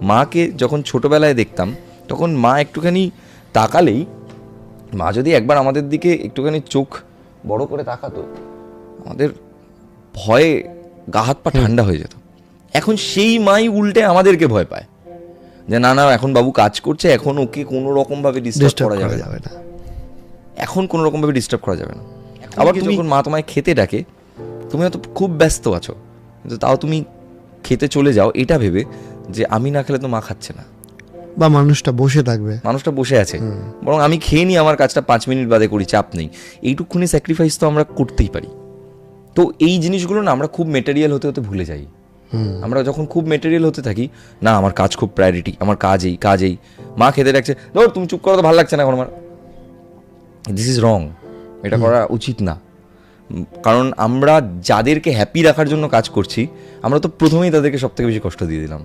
মাকে যখন ছোটোবেলায় দেখতাম তখন মা একটুখানি তাকালেই, মা যদি একবার আমাদের দিকে একটুখানি চোখ বড় করে তাকাতো, আমাদের ভয়ে গা হাত পা ঠান্ডা হয়ে যেত। এখন সেই মাই উল্টে আমাদেরকে ভয় পায় যে না না এখন বাবু কাজ করছে, এখন ওকে কোনো রকমভাবে ডিস্টার্ব করা যাবে না, এখন কোনো রকমভাবে ডিস্টার্ব করা যাবে না। আবার তুমি যখন মা তোমায় খেতে ডাকে, তুমি হয়তো খুব ব্যস্ত আছো, কিন্তু তাও তুমি খেতে চলে যাও এটা ভেবে যে আমি না খেলে তো মা খাচ্ছে না, বা মানুষটা বসে থাকবে, মানুষটা বসে আছে, বরং আমি খেয়ে নিই, আমার কাজটা 5 মিনিট বাদে করি, চাপ নেই। এইটুকুনি স্যাক্রিফাইস তো আমরা করতেই পারি। তো এই জিনিসগুলো না আমরা খুব মেটেরিয়াল হতে হতে ভুলে যাই। আমরা যখন খুব মেটেরিয়াল হতে থাকি, না আমার কাজ খুব প্রায়োরিটি, আমার কাজেই মা খেতে ডাকছে, ধর তুমি চুপ করো তো, ভালো লাগছে না এখন আমার। দিস ইজ রং, এটা করা উচিত না। কারণ আমরা যাদেরকে হ্যাপি রাখার জন্য কাজ করছি, আমরা তো প্রথমেই তাদেরকে সব থেকে বেশি কষ্ট দিয়ে দিলাম।